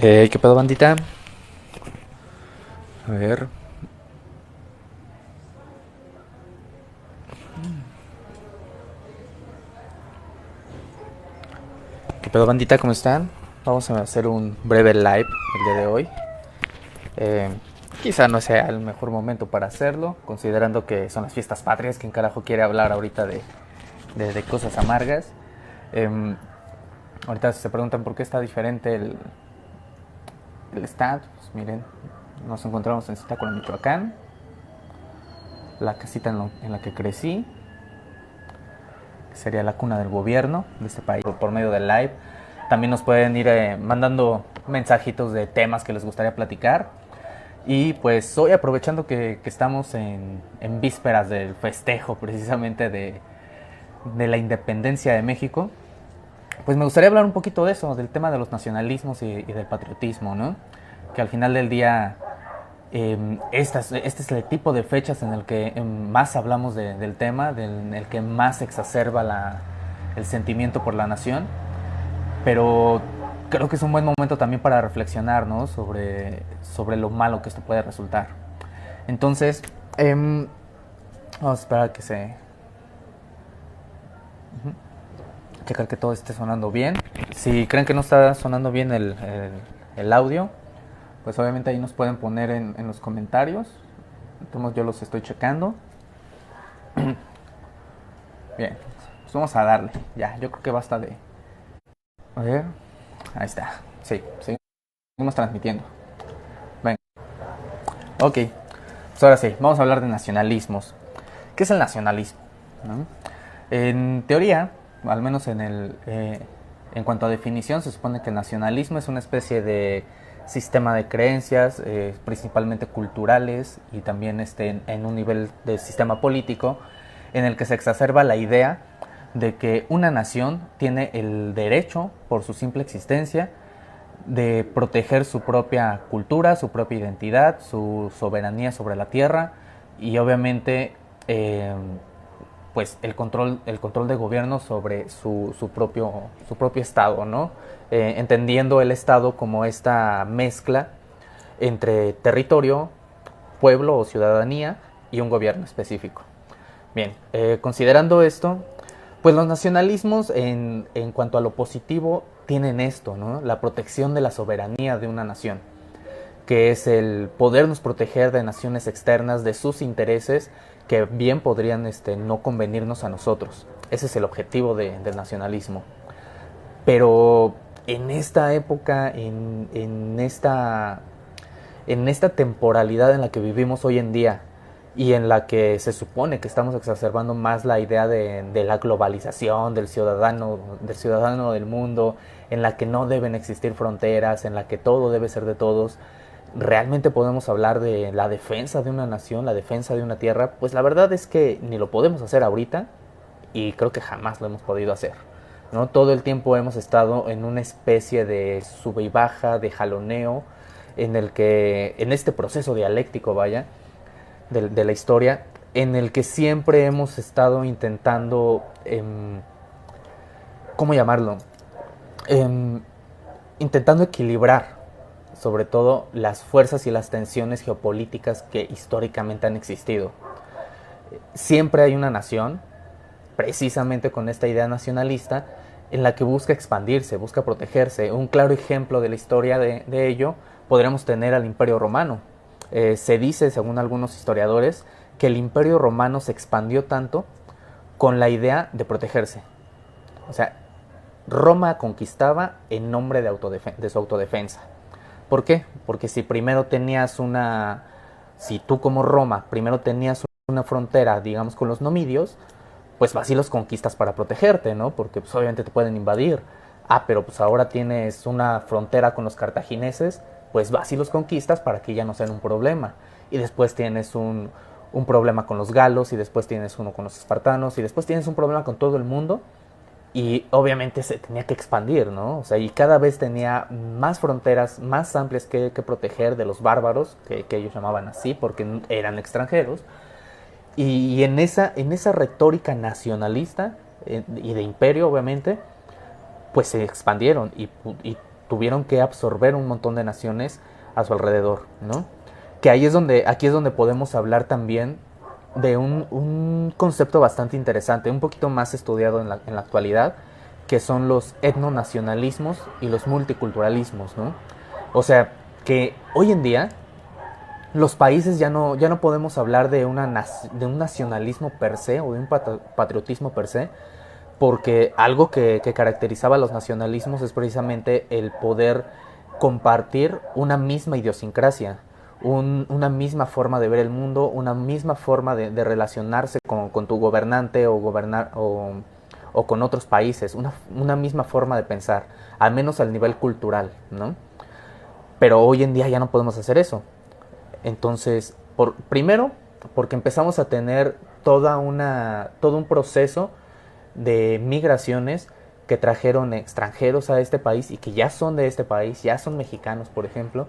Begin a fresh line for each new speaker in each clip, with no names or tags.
¿Qué pedo, bandita? A ver. ¿Qué pedo, bandita? ¿Cómo están? Vamos a hacer un breve live el día de hoy. Eh, Quizá no sea el mejor momento para hacerlo, considerando que son las fiestas patrias. ¿Quién carajo quiere hablar ahorita de cosas amargas? Eh, Ahorita se preguntan por qué está diferente el stand. Pues miren, nos encontramos en Zitácuaro, Michoacán, la casita en la que crecí, que sería la cuna del gobierno de este país, por medio del live. También nos pueden ir mandando mensajitos de temas que les gustaría platicar. Y pues hoy, aprovechando que estamos en vísperas del festejo precisamente de la independencia de México, pues me gustaría hablar un poquito de eso, del tema de los nacionalismos y del patriotismo, ¿no? Que al final del día, este es el tipo de fechas en el que más hablamos del tema, en el que más se exacerba el sentimiento por la nación. Pero creo que es un buen momento también para reflexionar, ¿no? Sobre lo malo que esto puede resultar. Entonces, vamos a esperar a que checar que todo esté sonando bien. Si creen que no está sonando bien el audio, pues obviamente ahí nos pueden poner en los comentarios. Entonces yo los estoy checando. Bien, pues vamos a darle. Ya, yo creo que basta de... A ver, ahí está. Sí, seguimos transmitiendo. Venga. Ok, pues ahora sí, vamos a hablar de nacionalismos. ¿Qué es el nacionalismo? ¿No? En teoría, al menos en cuanto a definición, se supone que el nacionalismo es una especie de sistema de creencias, principalmente culturales y también en un nivel de sistema político, en el que se exacerba la idea de que una nación tiene el derecho, por su simple existencia, de proteger su propia cultura, su propia identidad, su soberanía sobre la tierra y obviamente pues el control de gobierno sobre su propio estado, ¿no? Entendiendo el estado como esta mezcla entre territorio, pueblo o ciudadanía y un gobierno específico. Bien, considerando esto, pues los nacionalismos en cuanto a lo positivo tienen esto, ¿no? La protección de la soberanía de una nación, que es el podernos proteger de naciones externas, de sus intereses, que bien podrían no convenirnos a nosotros. Ese es el objetivo del nacionalismo. Pero en esta época, en esta temporalidad en la que vivimos hoy en día y en la que se supone que estamos exacerbando más la idea de la globalización, del ciudadano del mundo, en la que no deben existir fronteras, en la que todo debe ser de todos, ¿realmente podemos hablar de la defensa de una nación, la defensa de una tierra? Pues la verdad es que ni lo podemos hacer ahorita y creo que jamás lo hemos podido hacer, ¿no? Todo el tiempo hemos estado en una especie de sube y baja, de jaloneo, en este proceso dialéctico, vaya, de la historia, en el que siempre hemos estado intentando, ¿cómo llamarlo? Em, Intentando equilibrar, sobre todo, las fuerzas y las tensiones geopolíticas que históricamente han existido. Siempre hay una nación, precisamente con esta idea nacionalista, en la que busca expandirse, busca protegerse. Un claro ejemplo de la historia de ello podríamos tener al Imperio Romano. Se dice, según algunos historiadores, que el Imperio Romano se expandió tanto con la idea de protegerse. O sea, Roma conquistaba en nombre de su autodefensa. ¿Por qué? Porque si tú como Roma primero tenías una frontera, digamos, con los nomidios, pues vas y los conquistas para protegerte, ¿no? Porque pues obviamente te pueden invadir. Ah, pero pues ahora tienes una frontera con los cartagineses, pues vas y los conquistas para que ya no sean un problema. Y después tienes un problema con los galos, y después tienes uno con los espartanos, y después tienes un problema con todo el mundo, y obviamente se tenía que expandir, ¿no? O sea, y cada vez tenía más fronteras más amplias que proteger de los bárbaros, que ellos llamaban así porque eran extranjeros. Y en esa retórica nacionalista y de imperio, obviamente, pues se expandieron y tuvieron que absorber un montón de naciones a su alrededor, ¿no? Que aquí es donde podemos hablar también de un concepto bastante interesante, un poquito más estudiado en la actualidad, que son los etnonacionalismos y los multiculturalismos, ¿no? O sea, que hoy en día los países ya no podemos hablar de de un nacionalismo per se o de un patriotismo per se, porque algo que caracterizaba a los nacionalismos es precisamente el poder compartir una misma idiosincrasia, una misma forma de ver el mundo, una misma forma de relacionarse con tu gobernante o gobernar o con otros países, una misma forma de pensar, al menos al nivel cultural, ¿no? Pero hoy en día ya no podemos hacer eso. Entonces, primero, porque empezamos a tener todo un proceso de migraciones que trajeron extranjeros a este país y que ya son de este país, ya son mexicanos, por ejemplo,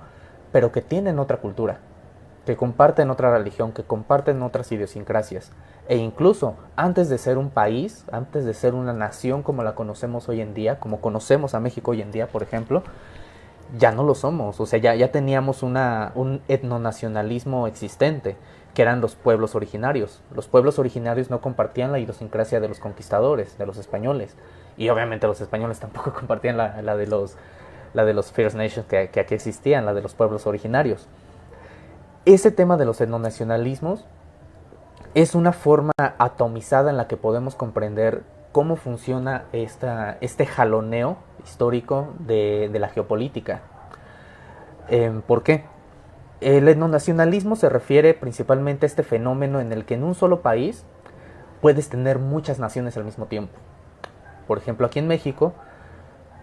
pero que tienen otra cultura, que comparten otra religión, que comparten otras idiosincrasias. E incluso antes de ser un país, antes de ser una nación como la conocemos hoy en día, como conocemos a México hoy en día, por ejemplo, ya no lo somos. O sea, ya teníamos un etnonacionalismo existente, que eran los pueblos originarios. Los pueblos originarios no compartían la idiosincrasia de los conquistadores, de los españoles. Y obviamente los españoles tampoco compartían la de los First Nations que aquí existían, la de los pueblos originarios. Ese tema de los etnonacionalismos es una forma atomizada en la que podemos comprender cómo funciona este jaloneo histórico de la geopolítica. ¿Por qué? El etnonacionalismo se refiere principalmente a este fenómeno en el que en un solo país puedes tener muchas naciones al mismo tiempo. Por ejemplo, aquí en México,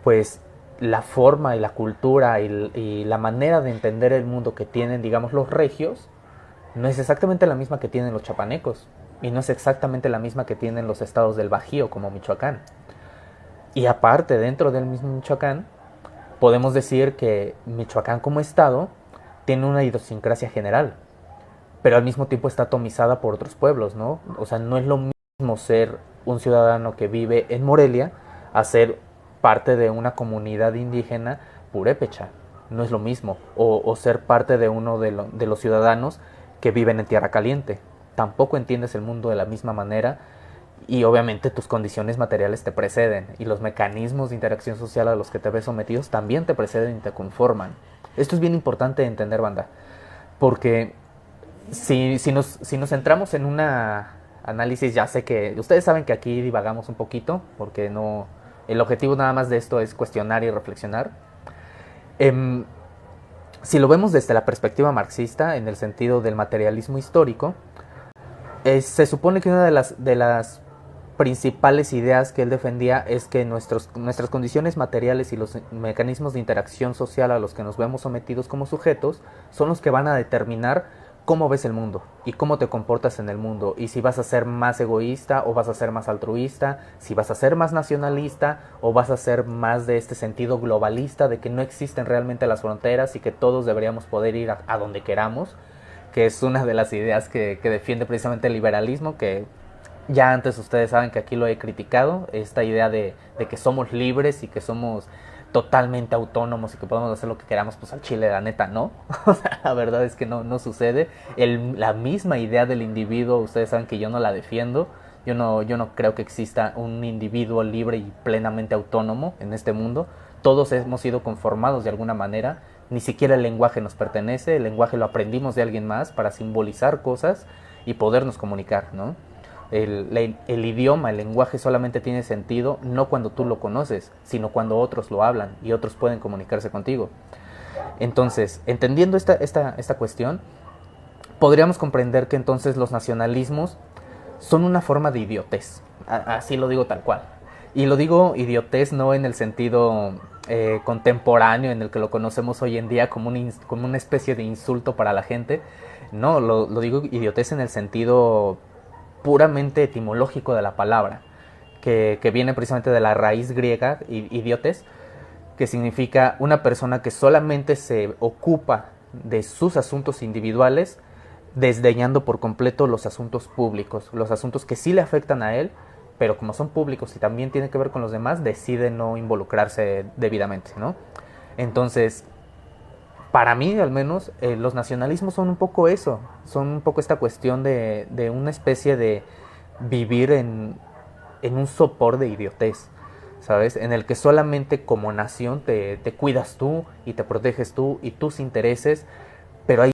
pues la forma y la cultura y la manera de entender el mundo que tienen, digamos, los regios, no es exactamente la misma que tienen los chapanecos y no es exactamente la misma que tienen los estados del Bajío como Michoacán. Y aparte, dentro del mismo Michoacán, podemos decir que Michoacán como estado tiene una idiosincrasia general, pero al mismo tiempo está atomizada por otros pueblos, ¿no? O sea, no es lo mismo ser un ciudadano que vive en Morelia a ser parte de una comunidad indígena purépecha. No es lo mismo. O ser parte de uno de los ciudadanos que viven en Tierra Caliente. Tampoco entiendes el mundo de la misma manera y obviamente tus condiciones materiales te preceden y los mecanismos de interacción social a los que te ves sometidos también te preceden y te conforman. Esto es bien importante de entender, banda, porque si nos centramos en una análisis, ya sé que ustedes saben que aquí divagamos un poquito, porque no, el objetivo nada más de esto es cuestionar y reflexionar. Em, si lo vemos desde la perspectiva marxista, en el sentido del materialismo histórico, se supone que una de las principales ideas que él defendía es que nuestras condiciones materiales y los mecanismos de interacción social a los que nos vemos sometidos como sujetos son los que van a determinar cómo ves el mundo y cómo te comportas en el mundo y si vas a ser más egoísta o vas a ser más altruista, si vas a ser más nacionalista o vas a ser más de este sentido globalista de que no existen realmente las fronteras y que todos deberíamos poder ir a donde queramos, que es una de las ideas que defiende precisamente el liberalismo, que ya antes ustedes saben que aquí lo he criticado, esta idea de que somos libres y que somos totalmente autónomos y que podemos hacer lo que queramos, pues al chile, la neta, no. O sea, la verdad es que no sucede. La misma idea del individuo, ustedes saben que yo no la defiendo. Yo no creo que exista un individuo libre y plenamente autónomo en este mundo. Todos hemos sido conformados de alguna manera. Ni siquiera el lenguaje nos pertenece. El lenguaje lo aprendimos de alguien más para simbolizar cosas y podernos comunicar, ¿no? El idioma, el lenguaje solamente tiene sentido no cuando tú lo conoces, sino cuando otros lo hablan y otros pueden comunicarse contigo. Entonces, entendiendo esta cuestión, podríamos comprender que entonces los nacionalismos son una forma de idiotez. Así lo digo tal cual. Y lo digo idiotez no en el sentido contemporáneo en el que lo conocemos hoy en día como una especie de insulto para la gente. No, lo digo idiotez en el sentido puramente etimológico de la palabra, que viene precisamente de la raíz griega, idiotes, que significa una persona que solamente se ocupa de sus asuntos individuales, desdeñando por completo los asuntos públicos, los asuntos que sí le afectan a él, pero como son públicos y también tienen que ver con los demás, decide no involucrarse debidamente, ¿no? Entonces, para mí al menos, los nacionalismos son un poco eso, son un poco esta cuestión de una especie de vivir en un sopor de idiotez, ¿sabes? En el que solamente como nación te cuidas tú y te proteges tú y tus intereses, pero hay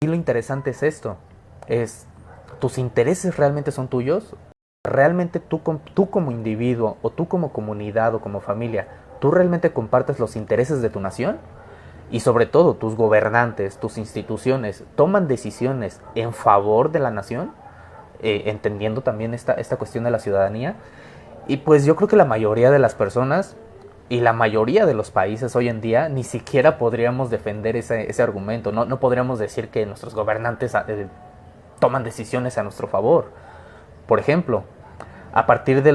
y lo interesante es esto, es tus intereses realmente son tuyos, realmente tú como individuo o tú como comunidad o como familia, tú realmente compartes los intereses de tu nación y sobre todo tus gobernantes, tus instituciones toman decisiones en favor de la nación, entendiendo también esta cuestión de la ciudadanía. Y pues yo creo que la mayoría de las personas y la mayoría de los países hoy en día ni siquiera podríamos defender ese argumento. No podríamos decir que nuestros gobernantes toman decisiones a nuestro favor. Por ejemplo, a partir de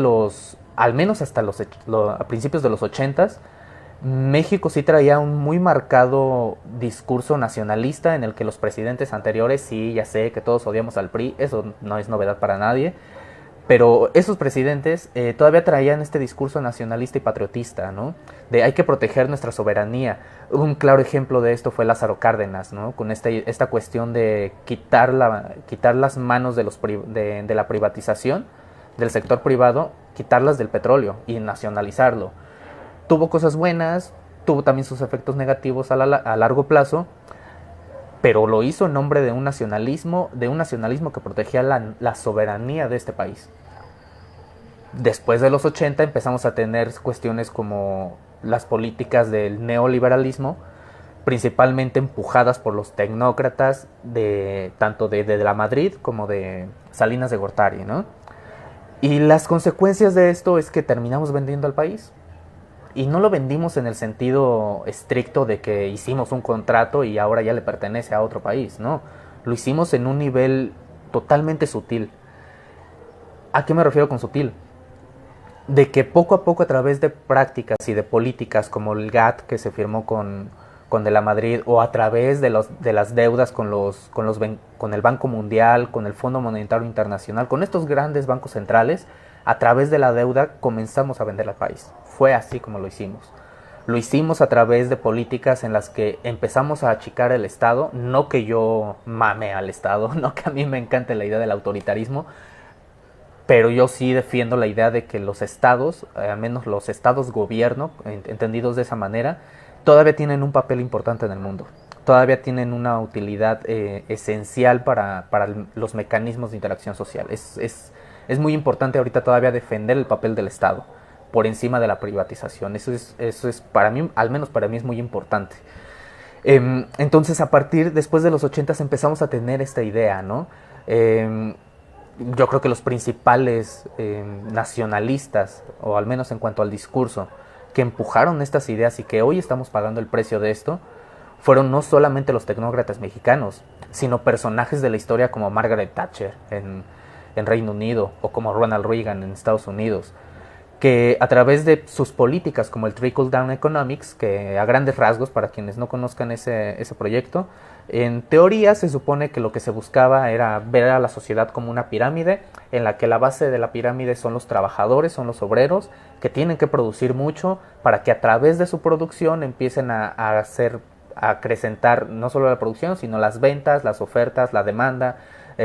al menos hasta a principios de los ochentas, México sí traía un muy marcado discurso nacionalista en el que los presidentes anteriores, sí, ya sé que todos odiamos al PRI, eso no es novedad para nadie, pero esos presidentes todavía traían este discurso nacionalista y patriotista, ¿no? De hay que proteger nuestra soberanía. Un claro ejemplo de esto fue Lázaro Cárdenas, ¿no? Con esta cuestión de quitar las manos de la privatización del sector privado, quitarlas del petróleo y nacionalizarlo. Tuvo cosas buenas, tuvo también sus efectos negativos a largo plazo, pero lo hizo en nombre de un nacionalismo que protegía la soberanía de este país. Después de los 80 empezamos a tener cuestiones como las políticas del neoliberalismo, principalmente empujadas por los tecnócratas tanto de la Madrid como de Salinas de Gortari, ¿no? Y las consecuencias de esto es que terminamos vendiendo al país. Y no lo vendimos en el sentido estricto de que hicimos un contrato y ahora ya le pertenece a otro país, no. Lo hicimos en un nivel totalmente sutil. ¿A qué me refiero con sutil? De que poco a poco a través de prácticas y de políticas como el GATT que se firmó con de la Madrid o a través de las deudas con el Banco Mundial, con el Fondo Monetario Internacional, con estos grandes bancos centrales, a través de la deuda comenzamos a vender al país. Fue así como lo hicimos. Lo hicimos a través de políticas en las que empezamos a achicar el Estado, no que yo mame al Estado, no que a mí me encante la idea del autoritarismo, pero yo sí defiendo la idea de que los estados, al menos los estados gobierno, entendidos de esa manera, todavía tienen un papel importante en el mundo. Todavía tienen una utilidad esencial para los mecanismos de interacción social. Es muy importante ahorita todavía defender el papel del Estado por encima de la privatización. Eso es para mí, al menos para mí es muy importante. Entonces después de los 80 empezamos a tener esta idea, ¿no? Yo creo que los principales nacionalistas, o al menos en cuanto al discurso, que empujaron estas ideas y que hoy estamos pagando el precio de esto, fueron no solamente los tecnócratas mexicanos, sino personajes de la historia como Margaret Thatcher en Reino Unido o como Ronald Reagan en Estados Unidos, que a través de sus políticas como el Trickle Down Economics, que a grandes rasgos, para quienes no conozcan ese proyecto, en teoría se supone que lo que se buscaba era ver a la sociedad como una pirámide, en la que la base de la pirámide son los trabajadores, son los obreros, que tienen que producir mucho para que a través de su producción empiecen a acrecentar no solo la producción, sino las ventas, las ofertas, la demanda,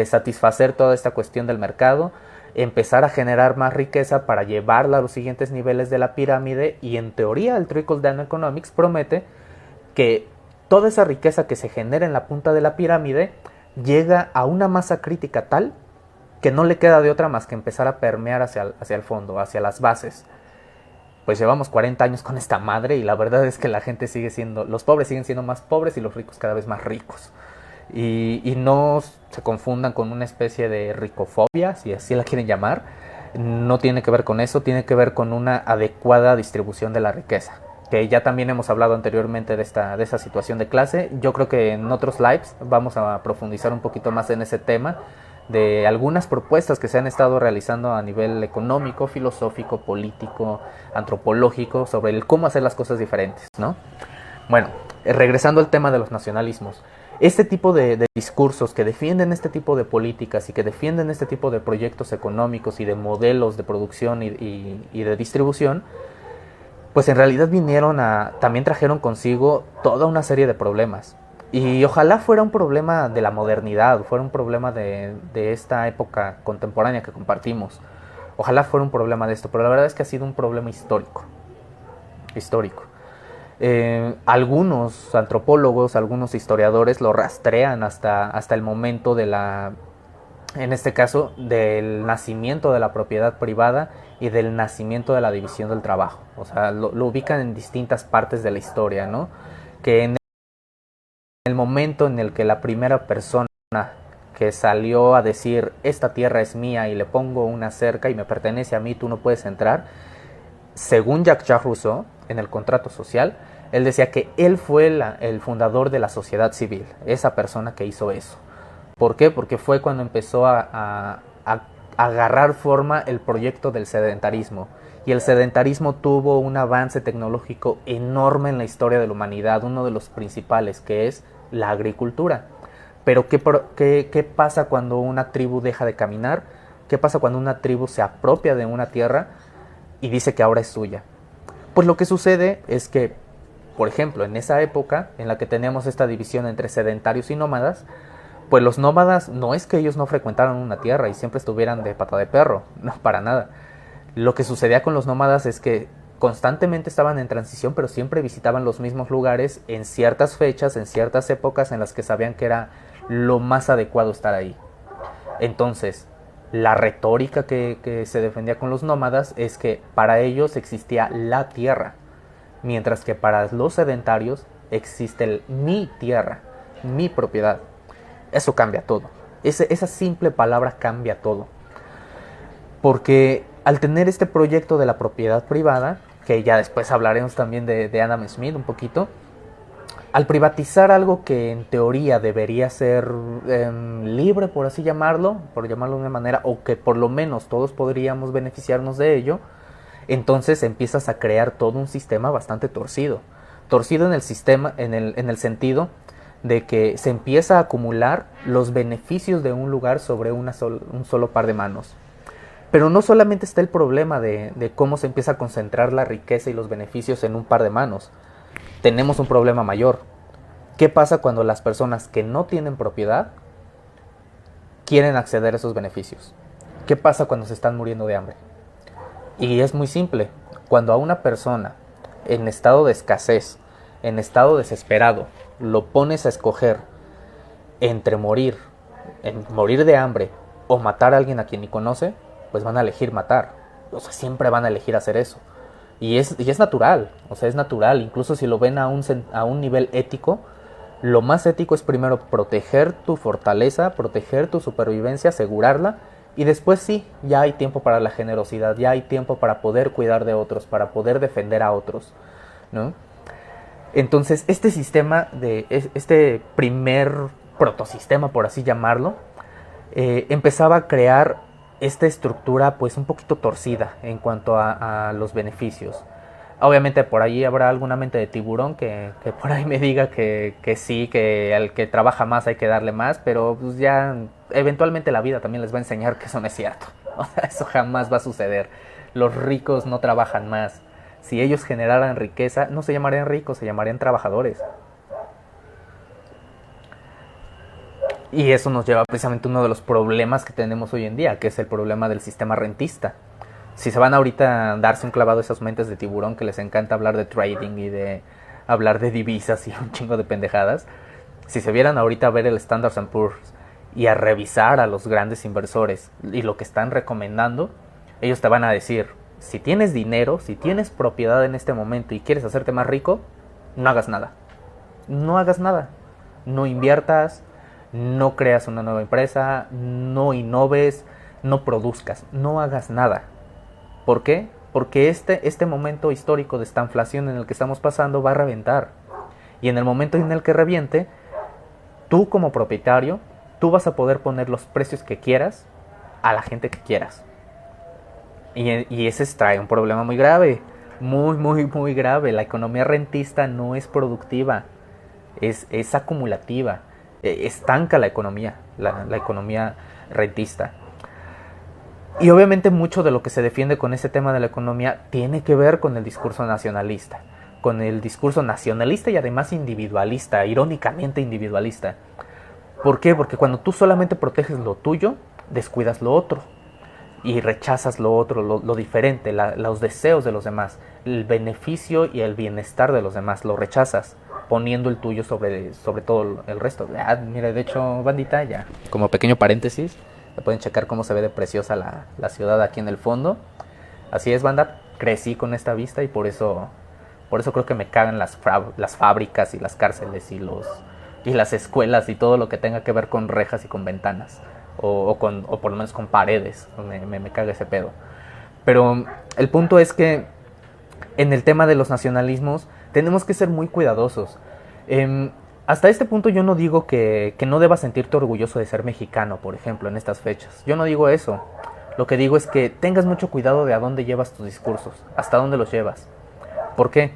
satisfacer toda esta cuestión del mercado empezar a generar más riqueza para llevarla a los siguientes niveles de la pirámide, y en teoría el Trickle Down Economics promete que toda esa riqueza que se genera en la punta de la pirámide llega a una masa crítica tal que no le queda de otra más que empezar a permear hacia el fondo, hacia las bases. Pues llevamos 40 años con esta madre y la verdad es que la gente sigue siendo, los pobres siguen siendo más pobres y los ricos cada vez más ricos. Y no se confundan con una especie de ricofobia, si así la quieren llamar. No tiene que ver con eso, tiene que ver con una adecuada distribución de la riqueza. Que ya también hemos hablado anteriormente de esa situación de clase. Yo creo que en otros lives vamos a profundizar un poquito más en ese tema, de algunas propuestas que se han estado realizando a nivel económico, filosófico, político, antropológico, sobre el cómo hacer las cosas diferentes, ¿no? Bueno, regresando al tema de los nacionalismos. Este tipo de discursos que defienden este tipo de políticas y que defienden este tipo de proyectos económicos y de modelos de producción y de distribución, pues en realidad también trajeron consigo toda una serie de problemas. Y ojalá fuera un problema de la modernidad, fuera un problema de esta época contemporánea que compartimos. Ojalá fuera un problema de esto, pero la verdad es que ha sido un problema histórico. Algunos antropólogos, algunos historiadores lo rastrean hasta el momento en este caso, del nacimiento de la propiedad privada y del nacimiento de la división del trabajo. O sea, lo ubican en distintas partes de la historia, ¿no? Que en el momento en el que la primera persona que salió a decir esta tierra es mía y le pongo una cerca y me pertenece a mí, tú no puedes entrar, según Jacques Rousseau, en el contrato social, él decía que él fue el fundador de la sociedad civil, esa persona que hizo eso. ¿Por qué? Porque fue cuando empezó a agarrar forma el proyecto del sedentarismo. Y el sedentarismo tuvo un avance tecnológico enorme en la historia de la humanidad, uno de los principales, que es la agricultura. Pero ¿qué pasa cuando una tribu deja de caminar? ¿Qué pasa cuando una tribu se apropia de una tierra y dice que ahora es suya? Pues lo que sucede es que, por ejemplo, en esa época en la que teníamos esta división entre sedentarios y nómadas, pues los nómadas no es que ellos no frecuentaran una tierra y siempre estuvieran de pata de perro, no, para nada. Lo que sucedía con los nómadas es que constantemente estaban en transición, pero siempre visitaban los mismos lugares en ciertas fechas, en ciertas épocas en las que sabían que era lo más adecuado estar ahí. Entonces, la retórica que se defendía con los nómadas es que para ellos existía la tierra, mientras que para los sedentarios existe mi tierra, mi propiedad. Eso cambia todo. Esa simple palabra cambia todo. Porque al tener este proyecto de la propiedad privada, que ya después hablaremos también de Adam Smith un poquito, al privatizar algo que en teoría debería ser libre, por así llamarlo, por llamarlo de una manera, o que por lo menos todos podríamos beneficiarnos de ello, entonces empiezas a crear todo un sistema bastante torcido. Torcido en el sistema, en el sentido de que se empieza a acumular los beneficios de un lugar sobre un solo par de manos. Pero no solamente está el problema de cómo se empieza a concentrar la riqueza y los beneficios en un par de manos. Tenemos un problema mayor. ¿Qué pasa cuando las personas que no tienen propiedad quieren acceder a esos beneficios? ¿Qué pasa cuando se están muriendo de hambre? Y es muy simple. Cuando a una persona en estado de escasez, en estado desesperado, lo pones a escoger entre morir de hambre o matar a alguien a quien ni conoce, pues van a elegir matar. O sea, siempre van a elegir hacer eso. Y es natural, o sea, es natural. Incluso si lo ven a un nivel ético, lo más ético es primero proteger tu fortaleza, proteger tu supervivencia, asegurarla. Y después sí, ya hay tiempo para la generosidad, ya hay tiempo para poder cuidar de otros, para poder defender a otros, ¿no? Entonces, este primer protosistema, por así llamarlo, empezaba a crear esta estructura pues un poquito torcida en cuanto a los beneficios. Obviamente por ahí habrá alguna mente de tiburón que por ahí me diga que sí, que al que trabaja más hay que darle más, pero pues ya eventualmente la vida también les va a enseñar que eso no es cierto. O sea, eso jamás va a suceder. Los ricos no trabajan más. Si ellos generaran riqueza, no se llamarían ricos, se llamarían trabajadores. Y eso nos lleva precisamente a uno de los problemas que tenemos hoy en día, que es el problema del sistema rentista. Si se van ahorita a darse un clavado a esas mentes de tiburón que les encanta hablar de trading y de hablar de divisas y un chingo de pendejadas, si se vieran ahorita a ver el Standard & Poor's y a revisar a los grandes inversores y lo que están recomendando, ellos te van a decir, si tienes dinero, si tienes propiedad en este momento y quieres hacerte más rico, no hagas nada. No hagas nada. No inviertas, no creas una nueva empresa, no innoves, no produzcas, no hagas nada. ¿Por qué? Porque este momento histórico de esta inflación en el que estamos pasando va a reventar. Y en el momento en el que reviente, tú como propietario, tú vas a poder poner los precios que quieras a la gente que quieras. Y ese trae un problema muy grave, muy, muy, muy grave. La economía rentista no es productiva, es acumulativa, estanca la economía, la economía rentista. Y obviamente mucho de lo que se defiende con ese tema de la economía tiene que ver con el discurso nacionalista, con el discurso nacionalista y además individualista, irónicamente individualista. ¿Por qué? Porque cuando tú solamente proteges lo tuyo, descuidas lo otro y rechazas lo otro, lo diferente, los deseos de los demás, el beneficio y el bienestar de los demás, lo rechazas, poniendo el tuyo sobre todo el resto. Mira, de hecho, bandita, ya, como pequeño paréntesis, pueden checar cómo se ve de preciosa la ciudad aquí en el fondo. Así es, banda, crecí con esta vista y por eso creo que me cagan las fábricas y las cárceles y las escuelas y todo lo que tenga que ver con rejas y con ventanas. O por lo menos con paredes. Me caga ese pedo. Pero el punto es que en el tema de los nacionalismos tenemos que ser muy cuidadosos. Hasta este punto yo no digo que no debas sentirte orgulloso de ser mexicano, por ejemplo, en estas fechas. Yo no digo eso. Lo que digo es que tengas mucho cuidado de a dónde llevas tus discursos, hasta dónde los llevas. ¿Por qué?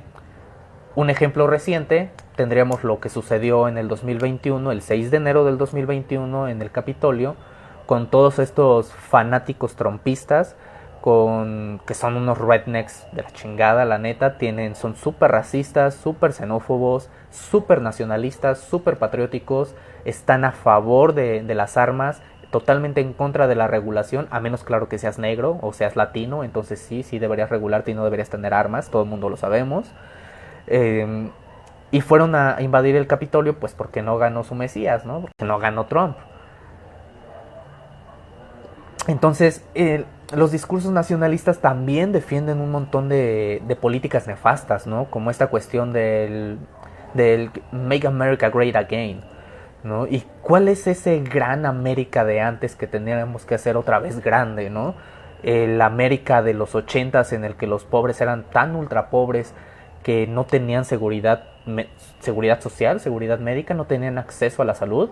Un ejemplo reciente, tendríamos lo que sucedió en el 2021, el 6 de enero del 2021 en el Capitolio, con todos estos fanáticos trompistas, que son unos rednecks de la chingada, la neta, son súper racistas, súper xenófobos, súper nacionalistas, súper patrióticos, están a favor de las armas, totalmente en contra de la regulación, a menos claro que seas negro o seas latino, entonces sí deberías regularte y no deberías tener armas, todo el mundo lo sabemos. Y fueron a invadir el Capitolio pues porque no ganó su Mesías, ¿no? Porque no ganó Trump. Entonces, los discursos nacionalistas también defienden un montón de políticas nefastas, ¿no? Como esta cuestión del Make America Great Again, ¿no? ¿Y cuál es ese gran América de antes que teníamos que hacer otra vez grande, ¿no? El América de los 80s en el que los pobres eran tan ultra pobres que no tenían seguridad social, seguridad médica, no tenían acceso a la salud,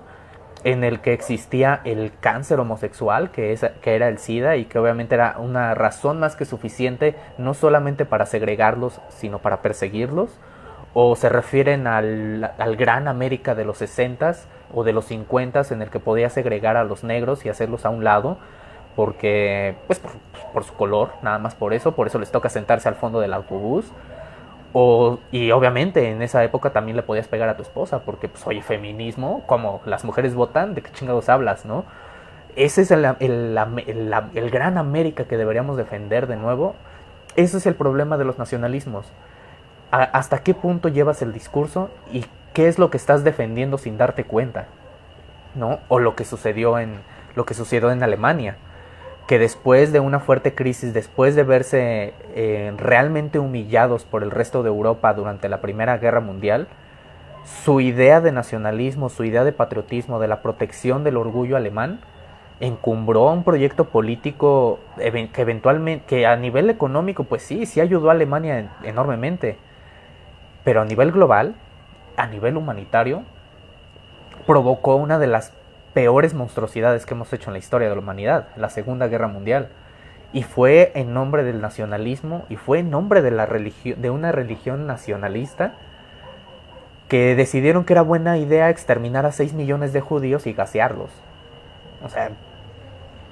en el que existía el cáncer homosexual, que era el SIDA, y que obviamente era una razón más que suficiente, no solamente para segregarlos, sino para perseguirlos. O se refieren al gran América de los 60s o de los 50s, en el que podía segregar a los negros y hacerlos a un lado, porque pues por su color, nada más por eso les toca sentarse al fondo del autobús. Y obviamente en esa época también le podías pegar a tu esposa, porque pues oye, feminismo, como las mujeres votan, ¿de qué chingados hablas, no? Ese es el gran América que deberíamos defender de nuevo. Ese es el problema de los nacionalismos. ¿Hasta qué punto llevas el discurso y qué es lo que estás defendiendo sin darte cuenta, ¿no? O lo que sucedió en Alemania, que después de una fuerte crisis, después de verse realmente humillados por el resto de Europa durante la Primera Guerra Mundial, su idea de nacionalismo, su idea de patriotismo, de la protección del orgullo alemán, encumbró un proyecto político que eventualmente, que a nivel económico, pues sí ayudó a Alemania enormemente, pero a nivel global, a nivel humanitario, provocó una de las peores monstruosidades que hemos hecho en la historia de la humanidad, la Segunda Guerra Mundial. Y fue en nombre del nacionalismo y fue en nombre de una religión nacionalista que decidieron que era buena idea exterminar a 6 millones de judíos y gasearlos. O sea,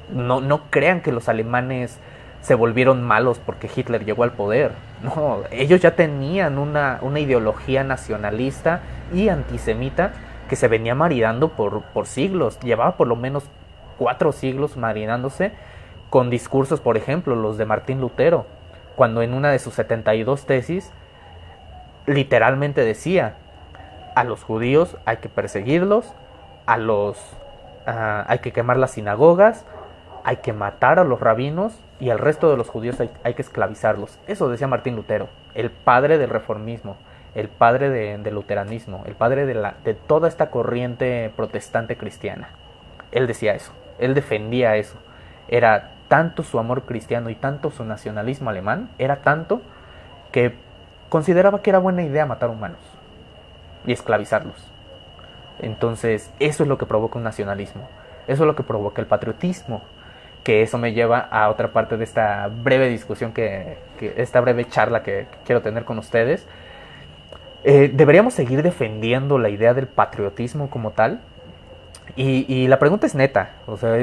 no crean que los alemanes se volvieron malos porque Hitler llegó al poder. No, ellos ya tenían una ideología nacionalista y antisemita que se venía maridando por siglos, llevaba por lo menos 4 siglos maridándose, con discursos, por ejemplo, los de Martín Lutero, cuando en una de sus 72 tesis literalmente decía: a los judíos hay que perseguirlos, hay que quemar las sinagogas, hay que matar a los rabinos y al resto de los judíos hay que esclavizarlos. Eso decía Martín Lutero, el padre del reformismo, el padre del luteranismo, el padre de toda esta corriente protestante cristiana. Él decía eso, él defendía eso. Era tanto su amor cristiano y tanto su nacionalismo alemán, era tanto que consideraba que era buena idea matar humanos y esclavizarlos. Entonces, eso es lo que provoca un nacionalismo, eso es lo que provoca el patriotismo, que eso me lleva a otra parte de esta breve discusión, esta breve charla que quiero tener con ustedes. ¿Deberíamos seguir defendiendo la idea del patriotismo como tal? Y la pregunta es neta, o sea,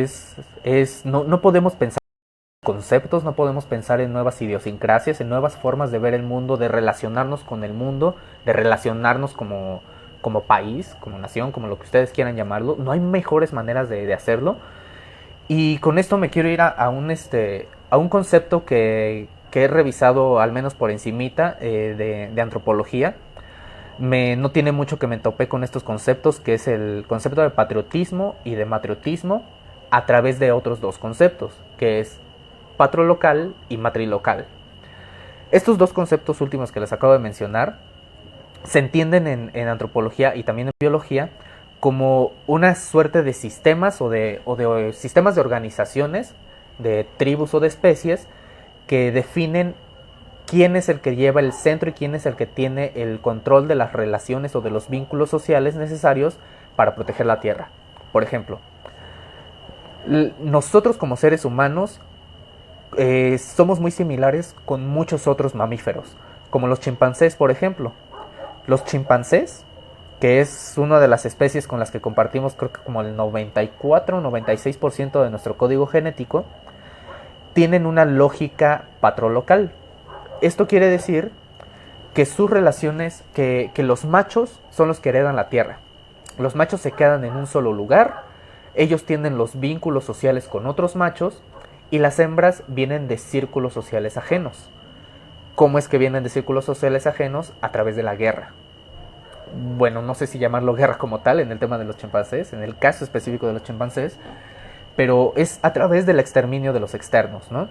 no podemos pensar en conceptos, no podemos pensar en nuevas idiosincrasias, en nuevas formas de ver el mundo, de relacionarnos con el mundo, de relacionarnos como país, como nación, como lo que ustedes quieran llamarlo. No hay mejores maneras de hacerlo. Y con esto me quiero ir a un concepto que he revisado al menos por encimita, de antropología. No tiene mucho que me topé con estos conceptos, que es el concepto de patriotismo y de matriotismo, a través de otros dos conceptos, que es patrolocal y matrilocal. Estos dos conceptos últimos que les acabo de mencionar se entienden en antropología y también en biología como una suerte de sistemas o de sistemas de organizaciones, de tribus o de especies, que definen quién es el que lleva el centro y quién es el que tiene el control de las relaciones o de los vínculos sociales necesarios para proteger la tierra. Por ejemplo, nosotros como seres humanos somos muy similares con muchos otros mamíferos, como los chimpancés, por ejemplo. Los chimpancés, que es una de las especies con las que compartimos creo que como el 94-96% de nuestro código genético, tienen una lógica patrolocal. Esto quiere decir que sus relaciones, que los machos son los que heredan la tierra. Los machos se quedan en un solo lugar, ellos tienen los vínculos sociales con otros machos, y las hembras vienen de círculos sociales ajenos. ¿Cómo es que vienen de círculos sociales ajenos? A través de la guerra. Bueno, no sé si llamarlo guerra como tal en el tema de los chimpancés, en el caso específico de los chimpancés, pero es a través del exterminio de los externos, ¿no?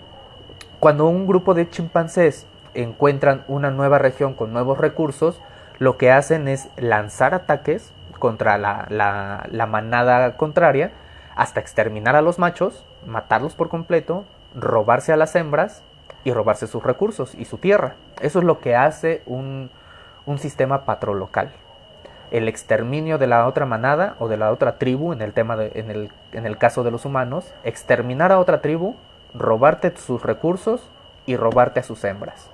Cuando un grupo de chimpancés encuentran una nueva región con nuevos recursos, lo que hacen es lanzar ataques contra la manada contraria hasta exterminar a los machos, matarlos por completo, robarse a las hembras y robarse sus recursos y su tierra. Eso es lo que hace un sistema patrolocal. El exterminio de la otra manada o de la otra tribu, en el caso de los humanos, exterminar a otra tribu, robarte sus recursos y robarte a sus hembras.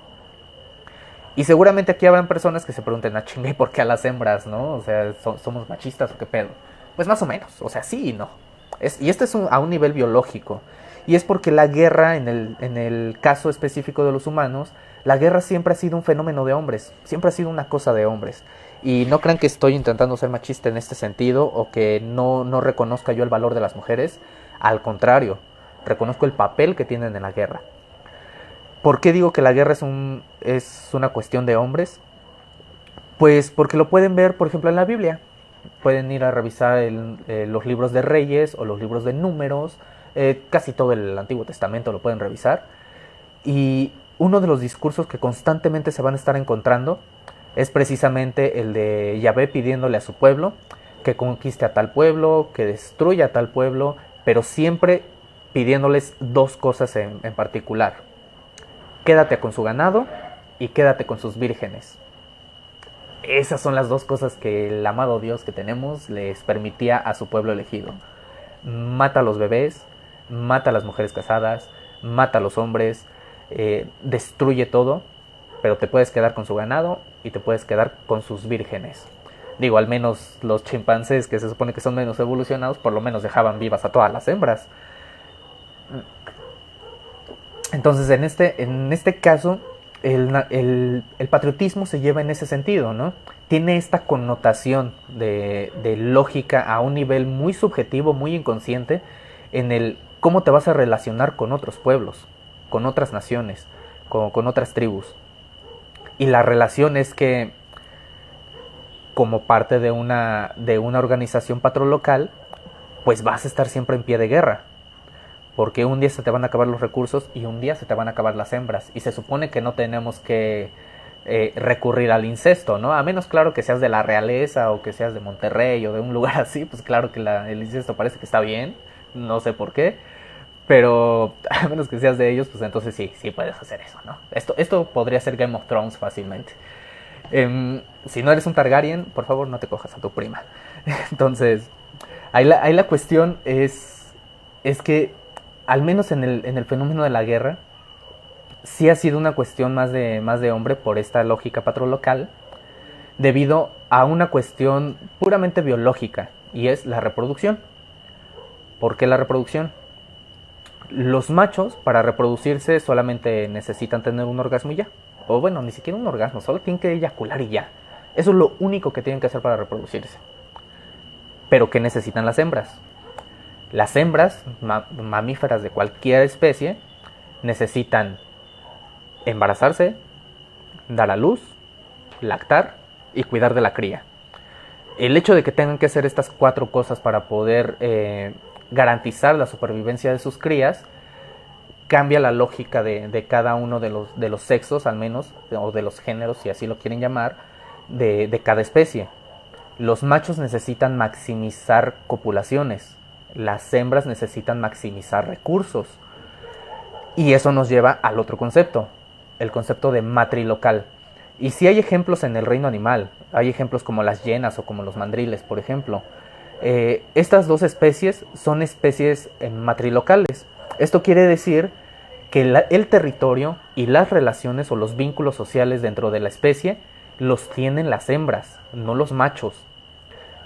Y seguramente aquí habrán personas que se pregunten: chingue, ¿por qué a las hembras, no? O sea, ¿somos machistas o qué pedo? Pues más o menos, o sea, sí y no. Y esto es a un nivel biológico. Y es porque la guerra, en el caso específico de los humanos, la guerra siempre ha sido un fenómeno de hombres, siempre ha sido una cosa de hombres. Y no crean que estoy intentando ser machista en este sentido, o que no reconozca yo el valor de las mujeres. Al contrario, reconozco el papel que tienen en la guerra. ¿Por qué digo que la guerra es una cuestión de hombres? Pues porque lo pueden ver, por ejemplo, en la Biblia. Pueden ir a revisar los libros de Reyes o los libros de Números. Casi todo el Antiguo Testamento lo pueden revisar. Y uno de los discursos que constantemente se van a estar encontrando es precisamente el de Yahvé pidiéndole a su pueblo que conquiste a tal pueblo, que destruya a tal pueblo, pero siempre pidiéndoles dos cosas en particular: quédate con su ganado y quédate con sus vírgenes. Esas son las dos cosas que el amado Dios que tenemos les permitía a su pueblo elegido. Mata a los bebés, mata a las mujeres casadas, mata a los hombres, destruye todo, pero te puedes quedar con su ganado y te puedes quedar con sus vírgenes. Digo, al menos los chimpancés, que se supone que son menos evolucionados, por lo menos dejaban vivas a todas las hembras. Entonces, en este caso, el patriotismo se lleva en ese sentido, ¿no? Tiene esta connotación de lógica a un nivel muy subjetivo, muy inconsciente, en el cómo te vas a relacionar con otros pueblos, con otras naciones, con otras tribus. Y la relación es que, como parte de una organización patrolocal, pues vas a estar siempre en pie de guerra. Porque un día se te van a acabar los recursos y un día se te van a acabar las hembras. Y se supone que no tenemos que recurrir al incesto, ¿no? A menos, claro, que seas de la realeza o que seas de Monterrey o de un lugar así, pues claro que el incesto parece que está bien, no sé por qué. Pero a menos que seas de ellos, pues entonces sí puedes hacer eso, ¿no? Esto podría ser Game of Thrones fácilmente. Si no eres un Targaryen, por favor no te cojas a tu prima. Entonces, ahí la cuestión es que, al menos en el fenómeno de la guerra, sí ha sido una cuestión más de hombre por esta lógica patrolocal, debido a una cuestión puramente biológica, y es la reproducción. ¿Por qué la reproducción? Los machos, para reproducirse, solamente necesitan tener un orgasmo y ya. O bueno, ni siquiera un orgasmo, solo tienen que eyacular y ya. Eso es lo único que tienen que hacer para reproducirse. Pero ¿qué necesitan las hembras? Las hembras, mamíferas de cualquier especie, necesitan embarazarse, dar a luz, lactar y cuidar de la cría. El hecho de que tengan que hacer estas 4 cosas para poder garantizar la supervivencia de sus crías cambia la lógica de cada uno de los sexos, al menos, o de los géneros, si así lo quieren llamar, de cada especie. Los machos necesitan maximizar copulaciones, las hembras necesitan maximizar recursos. Y eso nos lleva al otro concepto, el concepto de matrilocal. Y sí hay ejemplos en el reino animal, hay ejemplos como las hienas o como los mandriles, por ejemplo. Estas dos especies son especies matrilocales. Esto quiere decir que el territorio y las relaciones o los vínculos sociales dentro de la especie los tienen las hembras, no los machos.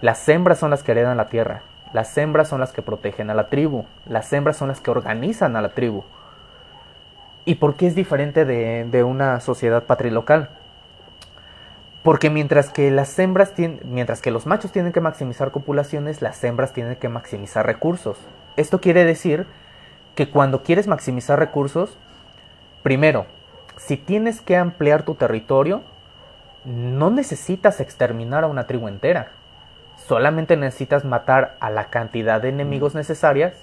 Las hembras son las que heredan la tierra, las hembras son las que protegen a la tribu, las hembras son las que organizan a la tribu. ¿Y por qué es diferente de una sociedad patrilocal? Porque mientras que los machos tienen que maximizar copulaciones, las hembras tienen que maximizar recursos. Esto quiere decir que cuando quieres maximizar recursos, primero, si tienes que ampliar tu territorio, no necesitas exterminar a una tribu entera. Solamente necesitas matar a la cantidad de enemigos necesarias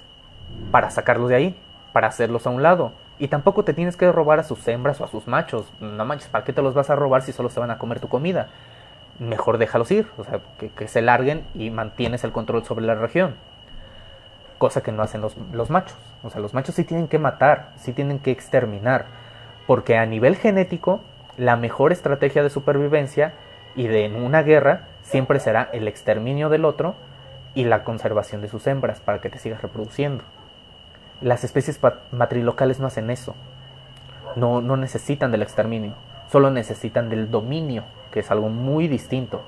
para sacarlos de ahí, para hacerlos a un lado. Y tampoco te tienes que robar a sus hembras o a sus machos. No manches, ¿para qué te los vas a robar si solo se van a comer tu comida? Mejor déjalos ir, o sea, que se larguen y mantienes el control sobre la región. Cosa que no hacen los machos. O sea, los machos sí tienen que matar, sí tienen que exterminar. Porque a nivel genético, la mejor estrategia de supervivencia y de una guerra siempre será el exterminio del otro y la conservación de sus hembras para que te sigas reproduciendo. Las especies matrilocales no hacen eso. No necesitan del exterminio, solo necesitan del dominio, que es algo muy distinto.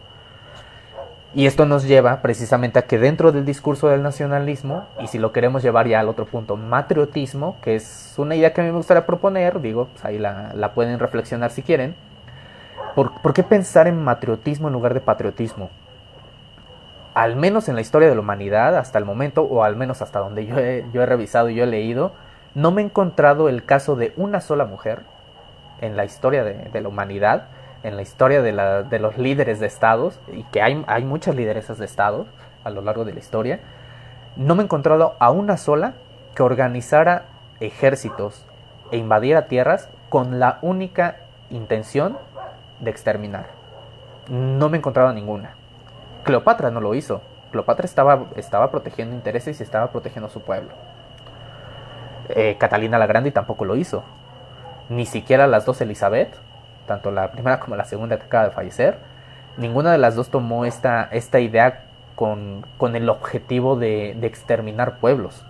Y esto nos lleva precisamente a que dentro del discurso del nacionalismo, y si lo queremos llevar ya al otro punto, matriotismo, que es una idea que a mí me gustaría proponer, digo, pues ahí la pueden reflexionar si quieren. ¿Por qué pensar en matriotismo en lugar de patriotismo? Al menos en la historia de la humanidad, hasta el momento, o al menos hasta donde yo he revisado y yo he leído, no me he encontrado el caso de una sola mujer en la historia de la humanidad, en la historia de los líderes de estados, y que hay muchas lideresas de estados a lo largo de la historia. No me he encontrado a una sola que organizara ejércitos e invadiera tierras con la única intención de exterminar. No me he encontrado a ninguna. Cleopatra no lo hizo. Cleopatra estaba protegiendo intereses y estaba protegiendo a su pueblo. Catalina la Grande tampoco lo hizo. Ni siquiera las dos Elizabeth, tanto la primera como la segunda que acaba de fallecer, ninguna de las dos tomó esta idea con el objetivo de exterminar pueblos,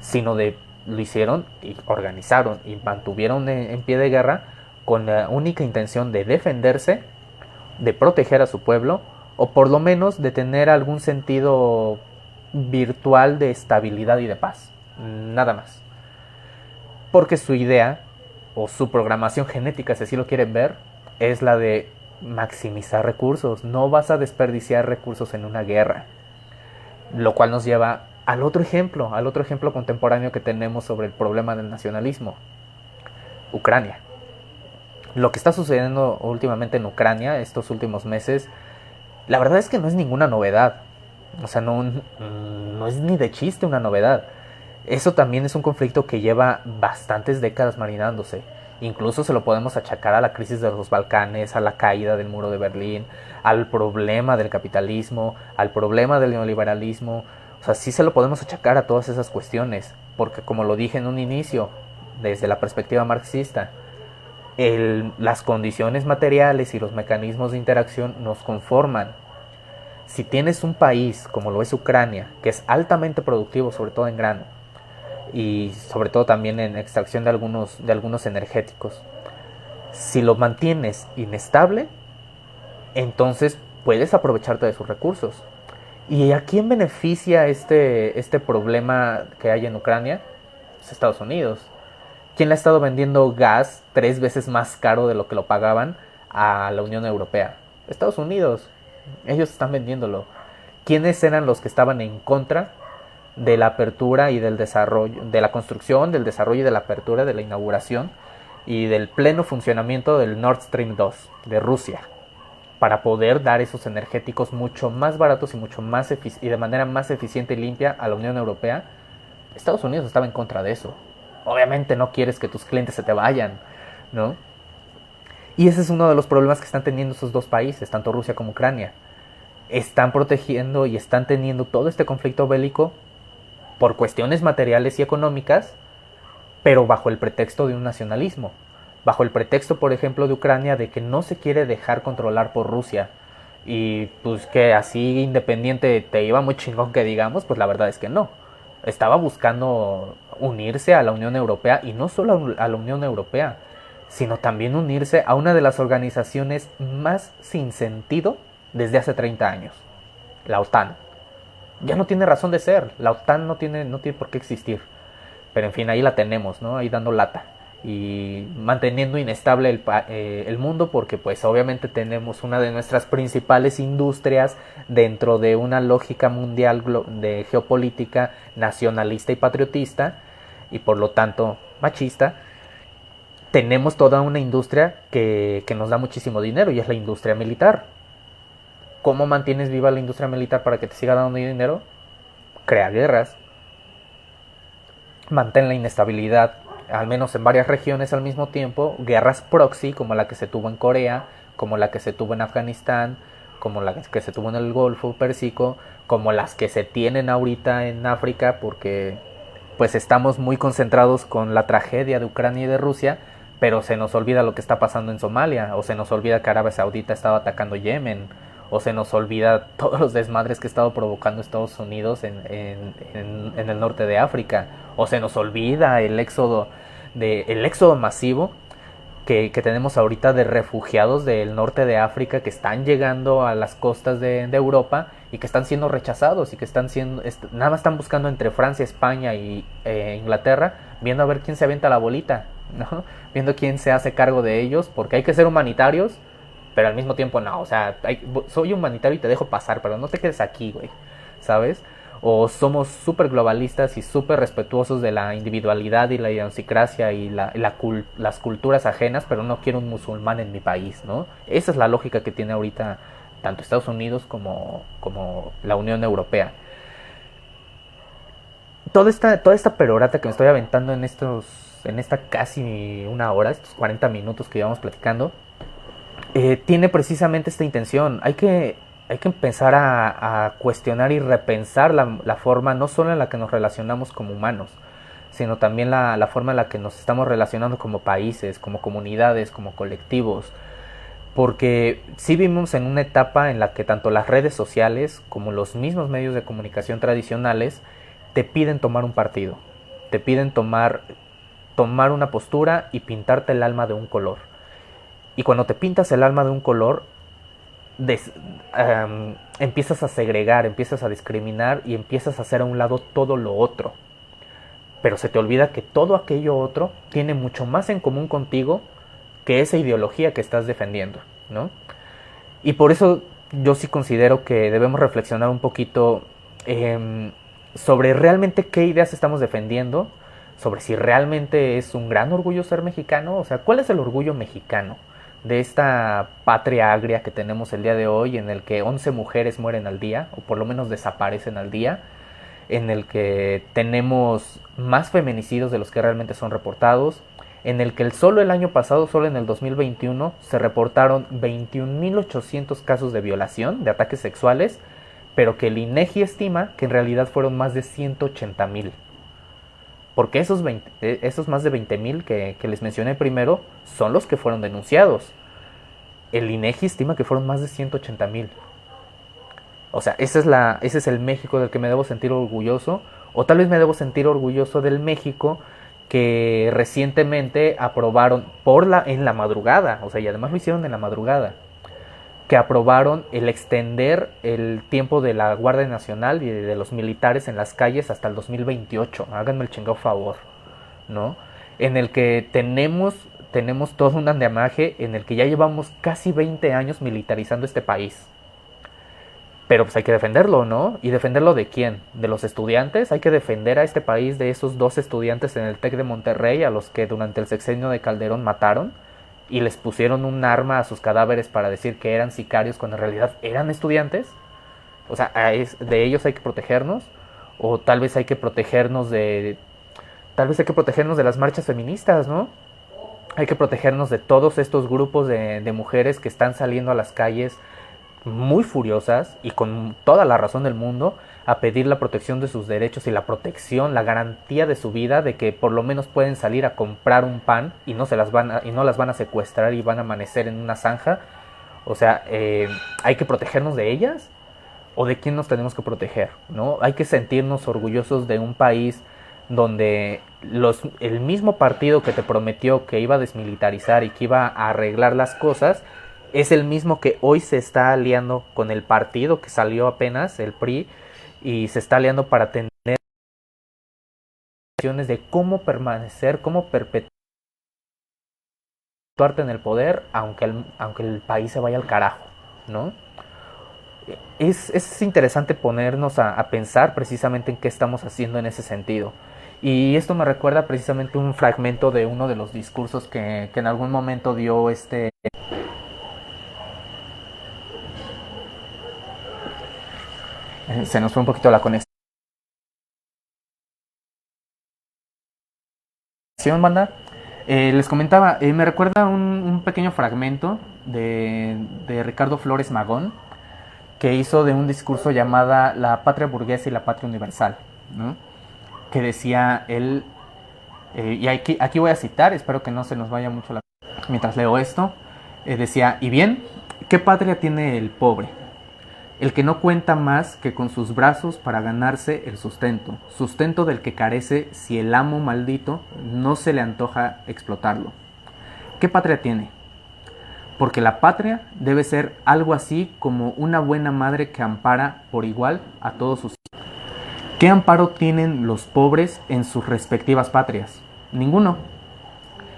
sino lo hicieron y organizaron y mantuvieron en pie de guerra con la única intención de defenderse, de proteger a su pueblo, o por lo menos de tener algún sentido virtual de estabilidad y de paz. Nada más. Porque su idea o su programación genética, si así lo quieren ver, es la de maximizar recursos. No vas a desperdiciar recursos en una guerra. Lo cual nos lleva al otro ejemplo contemporáneo que tenemos sobre el problema del nacionalismo: Ucrania. Lo que está sucediendo últimamente en Ucrania, estos últimos meses, la verdad es que no es ninguna novedad. O sea, no es ni de chiste una novedad. Eso también es un conflicto que lleva bastantes décadas marinándose. Incluso se lo podemos achacar a la crisis de los Balcanes, a la caída del muro de Berlín, al problema del capitalismo, al problema del neoliberalismo. O sea, sí se lo podemos achacar a todas esas cuestiones, porque como lo dije en un inicio, desde la perspectiva marxista, las condiciones materiales y los mecanismos de interacción nos conforman. Si tienes un país como lo es Ucrania, que es altamente productivo, sobre todo en grano, y sobre todo también en extracción de algunos energéticos, si lo mantienes inestable, entonces puedes aprovecharte de sus recursos. ¿Y a quién beneficia este problema que hay en Ucrania? Pues Estados Unidos. ¿Quién le ha estado vendiendo gas 3 veces más caro de lo que lo pagaban a la Unión Europea? Estados Unidos. Ellos están vendiéndolo. ¿Quiénes eran los que estaban en contra de la apertura y del desarrollo, de la construcción, del desarrollo y de la apertura, de la inauguración y del pleno funcionamiento del Nord Stream 2 de Rusia, para poder dar esos energéticos mucho más baratos y y de manera más eficiente y limpia a la Unión Europea? Estados Unidos estaba en contra de eso. Obviamente no quieres que tus clientes se te vayan, ¿no? Y ese es uno de los problemas que están teniendo esos dos países, tanto Rusia como Ucrania. Están protegiendo y están teniendo todo este conflicto bélico por cuestiones materiales y económicas, pero bajo el pretexto de un nacionalismo. Bajo el pretexto, por ejemplo, de Ucrania, de que no se quiere dejar controlar por Rusia. Y pues que así independiente te iba muy chingón que digamos, pues la verdad es que no. Estaba buscando unirse a la Unión Europea, y no solo a la Unión Europea, sino también unirse a una de las organizaciones más sin sentido desde hace 30 años, la OTAN. Ya no tiene razón de ser, la OTAN no tiene por qué existir. Pero en fin, ahí la tenemos, ¿no? Ahí dando lata y manteniendo inestable el mundo, porque pues obviamente tenemos una de nuestras principales industrias dentro de una lógica mundial de geopolítica nacionalista y patriotista, y por lo tanto machista. Tenemos toda una industria que nos da muchísimo dinero, y es la industria militar. ¿Cómo mantienes viva la industria militar para que te siga dando dinero? Crea guerras, mantén la inestabilidad, al menos en varias regiones al mismo tiempo, guerras proxy como la que se tuvo en Corea, como la que se tuvo en Afganistán, como la que se tuvo en el Golfo Pérsico, como las que se tienen ahorita en África, porque pues estamos muy concentrados con la tragedia de Ucrania y de Rusia, pero se nos olvida lo que está pasando en Somalia, o se nos olvida que Arabia Saudita estaba atacando Yemen, o se nos olvida todos los desmadres que ha estado provocando Estados Unidos en el norte de África, o se nos olvida el éxodo masivo que tenemos ahorita de refugiados del norte de África que están llegando a las costas de Europa, y que están siendo rechazados, y que nada más están buscando entre Francia, España y Inglaterra, viendo a ver quién se avienta la bolita, ¿no? Viendo quién se hace cargo de ellos, porque hay que ser humanitarios, pero al mismo tiempo no. O sea, soy humanitario y te dejo pasar, pero no te quedes aquí, güey, ¿sabes? O somos súper globalistas y súper respetuosos de la individualidad y la idiosincrasia y las culturas ajenas, pero no quiero un musulmán en mi país, ¿no? Esa es la lógica que tiene ahorita tanto Estados Unidos como la Unión Europea. Toda esta perorata que me estoy aventando en esta casi una hora, estos 40 minutos que llevamos platicando, tiene precisamente esta intención. Hay que empezar a cuestionar y repensar la forma, no solo en la que nos relacionamos como humanos, sino también la forma en la que nos estamos relacionando como países, como comunidades, como colectivos. Porque sí vivimos en una etapa en la que tanto las redes sociales como los mismos medios de comunicación tradicionales te piden tomar un partido, te piden tomar una postura y pintarte el alma de un color. Y cuando te pintas el alma de un color, empiezas a segregar, empiezas a discriminar y empiezas a hacer a un lado todo lo otro. pero se te olvida que todo aquello otro tiene mucho más en común contigo que esa ideología que estás defendiendo, ¿no? Y por eso yo sí considero que debemos reflexionar un poquito sobre realmente qué ideas estamos defendiendo, sobre si realmente es un gran orgullo ser mexicano, o sea, ¿cuál es el orgullo mexicano de esta patria agria que tenemos el día de hoy, en el que 11 mujeres mueren al día, o por lo menos desaparecen al día, en el que tenemos más feminicidios de los que realmente son reportados, en el que solo el año pasado, solo en el 2021, se reportaron 21.800 casos de violación, de ataques sexuales, pero que el INEGI estima que en realidad fueron más de 180.000. Porque esos más de 20.000 que les mencioné primero son los que fueron denunciados. El INEGI estima que fueron más de 180.000. O sea, ese es el México del que me debo sentir orgulloso. O tal vez me debo sentir orgulloso del México que recientemente aprobaron en la madrugada, o sea, y además lo hicieron en la madrugada, que aprobaron el extender el tiempo de la Guardia Nacional y de los militares en las calles hasta el 2028. Háganme el chingado favor, ¿no? En el que tenemos todo un andamiaje en el que ya llevamos casi 20 años militarizando este país. Pero pues hay que defenderlo, ¿no? ¿Y defenderlo de quién? ¿De los estudiantes? Hay que defender a este país de esos 2 estudiantes en el TEC de Monterrey a los que durante el sexenio de Calderón mataron y les pusieron un arma a sus cadáveres para decir que eran sicarios cuando en realidad eran estudiantes. O sea, de ellos hay que protegernos. O tal vez hay que protegernos de... Tal vez hay que protegernos de las marchas feministas, ¿no? Hay que protegernos de todos estos grupos de mujeres que están saliendo a las calles muy furiosas y con toda la razón del mundo a pedir la protección de sus derechos y la protección, la garantía de su vida, de que por lo menos pueden salir a comprar un pan y no las van a secuestrar y van a amanecer en una zanja. O sea, hay que protegernos de ellas, o de quién nos tenemos que proteger, ¿no? Hay que sentirnos orgullosos de un país donde el mismo partido que te prometió que iba a desmilitarizar y que iba a arreglar las cosas es el mismo que hoy se está aliando con el partido que salió apenas, el PRI, y se está aliando para tener decisiones de cómo permanecer, cómo perpetuarte en el poder, aunque el país se vaya al carajo, ¿no? Es interesante ponernos a pensar precisamente en qué estamos haciendo en ese sentido. Y esto me recuerda precisamente un fragmento de uno de los discursos que en algún momento dio se nos fue un poquito la conexión, banda. Les comentaba, me recuerda un pequeño fragmento de Ricardo Flores Magón, que hizo de un discurso llamada La patria burguesa y la patria universal, ¿no? Que decía él, y aquí voy a citar, espero que no se nos vaya mucho mientras leo esto, decía, y bien, ¿qué patria tiene el pobre? El que no cuenta más que con sus brazos para ganarse el sustento, sustento del que carece si el amo maldito no se le antoja explotarlo. ¿Qué patria tiene? Porque la patria debe ser algo así como una buena madre que ampara por igual a todos sus hijos. ¿Qué amparo tienen los pobres en sus respectivas patrias? Ninguno.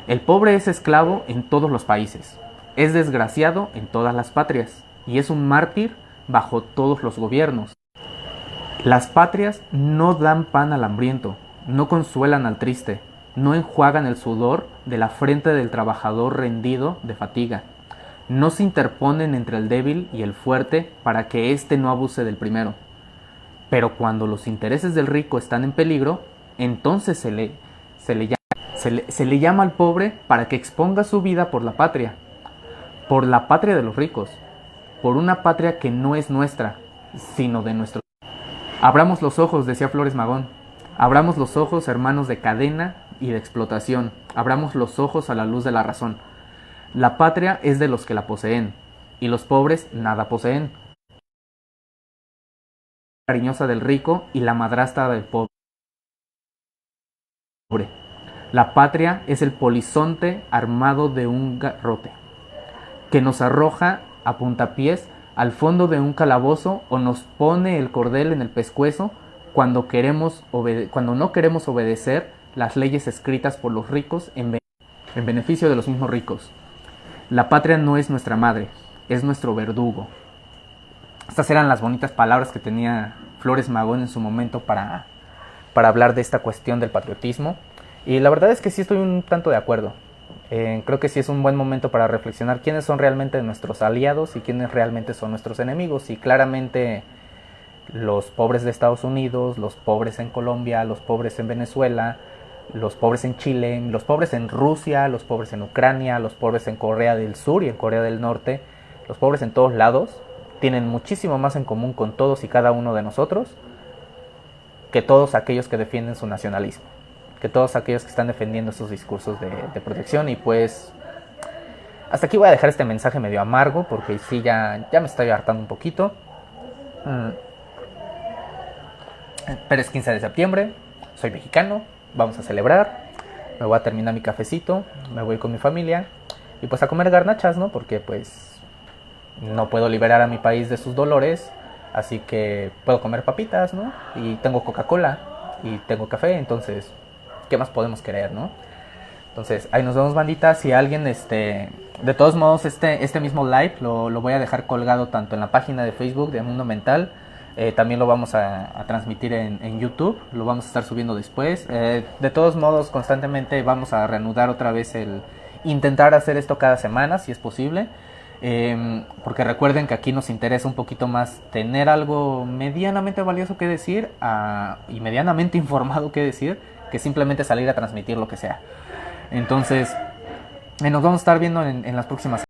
El pobre es esclavo en todos los países, es desgraciado en todas las patrias y es un mártir bajo todos los gobiernos. Las patrias no dan pan al hambriento, no consuelan al triste, no enjuagan el sudor de la frente del trabajador rendido de fatiga, no se interponen entre el débil y el fuerte para que éste no abuse del primero. Pero cuando los intereses del rico están en peligro, entonces se le llama al pobre para que exponga su vida por la patria de los ricos, por una patria que no es nuestra, sino de nuestros. Abramos los ojos, decía Flores Magón, abramos los ojos, hermanos de cadena y de explotación, abramos los ojos a la luz de la razón. La patria es de los que la poseen, y los pobres nada poseen. Cariñosa del rico y la madrastra del pobre. La patria es el polizonte armado de un garrote, que nos arroja a puntapiés al fondo de un calabozo o nos pone el cordel en el pescuezo cuando no queremos obedecer las leyes escritas por los ricos en beneficio de los mismos ricos. La patria no es nuestra madre, es nuestro verdugo. Estas eran las bonitas palabras que tenía Flores Magón en su momento para hablar de esta cuestión del patriotismo. Y la verdad es que sí estoy un tanto de acuerdo. Creo que sí es un buen momento para reflexionar quiénes son realmente nuestros aliados y quiénes realmente son nuestros enemigos. Y claramente los pobres de Estados Unidos, los pobres en Colombia, los pobres en Venezuela, los pobres en Chile, los pobres en Rusia, los pobres en Ucrania, los pobres en Corea del Sur y en Corea del Norte, los pobres en todos lados, tienen muchísimo más en común con todos y cada uno de nosotros que todos aquellos que defienden su nacionalismo, que todos aquellos que están defendiendo sus discursos de protección. Y pues hasta aquí voy a dejar este mensaje medio amargo porque sí, ya me estoy hartando un poquito. Pero es 15 de septiembre, soy mexicano, vamos a celebrar, me voy a terminar mi cafecito, me voy con mi familia y pues a comer garnachas, ¿no? Porque pues no puedo liberar a mi país de sus dolores, así que puedo comer papitas, ¿no? Y tengo Coca-Cola y tengo café, entonces, ¿qué más podemos querer, no? Entonces, ahí nos vemos, bandita. Si alguien, de todos modos, este mismo live lo voy a dejar colgado tanto en la página de Facebook de Mundo Mental, también lo vamos a transmitir en YouTube, lo vamos a estar subiendo después. De todos modos, constantemente vamos a reanudar otra vez el intentar hacer esto cada semana, si es posible. Porque recuerden que aquí nos interesa un poquito más tener algo medianamente valioso que decir y medianamente informado que decir, que simplemente salir a transmitir lo que sea. Entonces, nos vamos a estar viendo en las próximas